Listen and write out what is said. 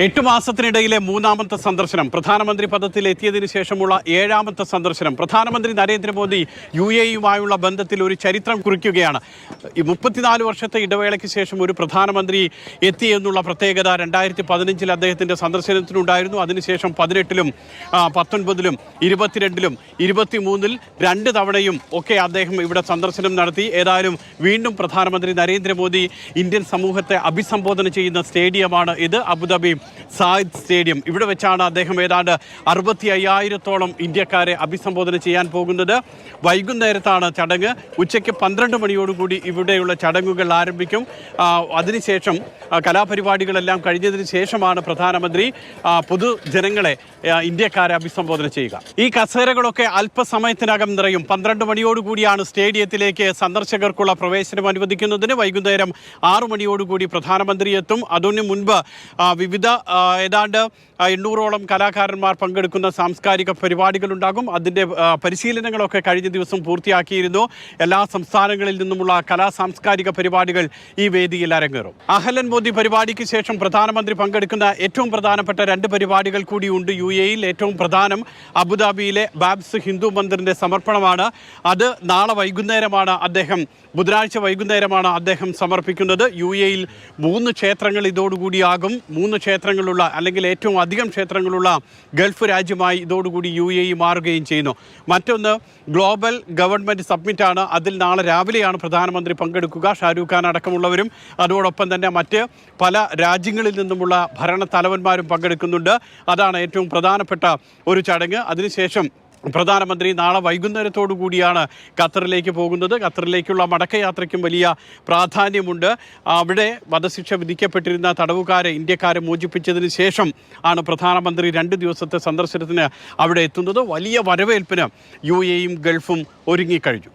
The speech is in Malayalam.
8 മാസത്തിനിടയിലെ മൂന്നാമത്തെ സന്ദർശനം, പ്രധാനമന്ത്രി പദത്തിൽ എത്തിയതിനു ശേഷമുള്ള 7ാമത്തെ സന്ദർശനം. പ്രധാനമന്ത്രി നരേന്ദ്രമോദി UAE-യുമായുള്ള ബന്ധത്തിൽ ഒരു ചരിത്രം കുറിക്കുകയാണ്. 34 വർഷത്തെ ഇടവേളയ്ക്ക് ശേഷം ഒരു പ്രധാനമന്ത്രി എത്തി എന്നുള്ള പ്രത്യേകത 2015 അദ്ദേഹത്തിൻ്റെ സന്ദർശനത്തിനുണ്ടായിരുന്നു. അതിനുശേഷം 18-ലും 19-ലും 22-ലും 23-ൽ 2 തവണയും ഒക്കെ അദ്ദേഹം ഇവിടെ സന്ദർശനം നടത്തി. ഏതായാലും വീണ്ടും പ്രധാനമന്ത്രി നരേന്ദ്രമോദി ഇന്ത്യൻ സമൂഹത്തെ അഭിസംബോധന ചെയ്യുന്ന സ്റ്റേഡിയമാണ് ഇത്, അബുദാബി സായിദ് സ്റ്റേഡിയം. ഇവിടെ വെച്ചാണ് അദ്ദേഹം ഏതാണ്ട് 65,000-ഓളം ഇന്ത്യക്കാരെ അഭിസംബോധന ചെയ്യാൻ പോകുന്നത്. വൈകുന്നേരത്താണ് ചടങ്ങ്. ഉച്ചയ്ക്ക് 12 മണിയോടുകൂടി ഇവിടെയുള്ള ചടങ്ങുകൾ ആരംഭിക്കും. അതിനുശേഷം കലാപരിപാടികളെല്ലാം കഴിഞ്ഞതിന് ശേഷമാണ് പ്രധാനമന്ത്രി പൊതുജനങ്ങളെ, ഇന്ത്യക്കാരെ അഭിസംബോധന ചെയ്യുക. ഈ കസേരകളൊക്കെ അല്പസമയത്തിനകം നിറയും. 12 മണിയോടുകൂടിയാണ് സ്റ്റേഡിയത്തിലേക്ക് സന്ദർശകർക്കുള്ള പ്രവേശനം അനുവദിക്കുന്നതിന്. വൈകുന്നേരം 6 മണിയോടുകൂടി പ്രധാനമന്ത്രി എത്തും. അതിനു മുൻപ് വിവിധ ഏതാണ്ട് 800-ഓളം കലാകാരന്മാർ പങ്കെടുക്കുന്ന സാംസ്കാരിക പരിപാടികളുണ്ടാകും. അതിൻ്റെ പരിശീലനങ്ങളൊക്കെ കഴിഞ്ഞ ദിവസം പൂർത്തിയാക്കിയിരുന്നു. എല്ലാ സംസ്ഥാനങ്ങളിൽ നിന്നുമുള്ള സാംസ്കാരിക പരിപാടികൾ ഈ വേദിയിൽ അരങ്ങേറും. അഹ്ലൻ മോദി പരിപാടിക്ക് ശേഷം പ്രധാനമന്ത്രി പങ്കെടുക്കുന്ന ഏറ്റവും പ്രധാനപ്പെട്ട 2 പരിപാടികൾ കൂടിയുണ്ട് UAE-യിൽ. ഏറ്റവും പ്രധാനം അബുദാബിയിലെ ബാബ്സ് ഹിന്ദു മന്ദിറിൻ്റെ സമർപ്പണമാണ്. അത് നാളെ വൈകുന്നേരമാണ് ബുധനാഴ്ച വൈകുന്നേരമാണ് അദ്ദേഹം സമർപ്പിക്കുന്നത്. UAE-യിൽ 3 ക്ഷേത്രങ്ങൾ ഇതോടുകൂടിയാകും. 3 ക്ഷേത്രങ്ങളുള്ള, അല്ലെങ്കിൽ ഏറ്റവും അധികം ക്ഷേത്രങ്ങളുള്ള ഗൾഫ് രാജ്യമായി ഇതോടുകൂടി UAE മാറുകയും ചെയ്യുന്നു. മറ്റൊന്ന് ഗ്ലോബൽ ഗവൺമെൻറ് സബ്മിറ്റാണ്. അതിൽ നാളെ രാവിലെയാണ് പ്രധാനമന്ത്രി പങ്കെടുക്കുക. ഷാരൂഖ് ഖാൻ അടക്കമുള്ളവരും അതോടൊപ്പം തന്നെ മറ്റ് പല രാജ്യങ്ങളിൽ നിന്നുമുള്ള ഭരണത്തലവന്മാരും പങ്കെടുക്കുന്നുണ്ട്. അതാണ് ഏറ്റവും പ്രധാനപ്പെട്ട ഒരു ചടങ്ങ്. അതിനുശേഷം പ്രധാനമന്ത്രി നാളെ വൈകുന്നേരത്തോടു കൂടിയാണ് ഖത്തറിലേക്ക് പോകുന്നത്. ഖത്തറിലേക്കുള്ള മടക്കയാത്രയ്ക്കും വലിയ പ്രാധാന്യമുണ്ട്. അവിടെ വധശിക്ഷ വിധിക്കപ്പെട്ടിരുന്ന തടവുകാരെ, ഇന്ത്യക്കാരെ മോചിപ്പിച്ചതിന് ശേഷം ആണ് പ്രധാനമന്ത്രി 2 ദിവസത്തെ സന്ദർശനത്തിന് അവിടെ എത്തുന്നത്. വലിയ വരവേൽപ്പിന് UAE-യും ഗൾഫും ഒരുങ്ങിക്കഴിഞ്ഞു.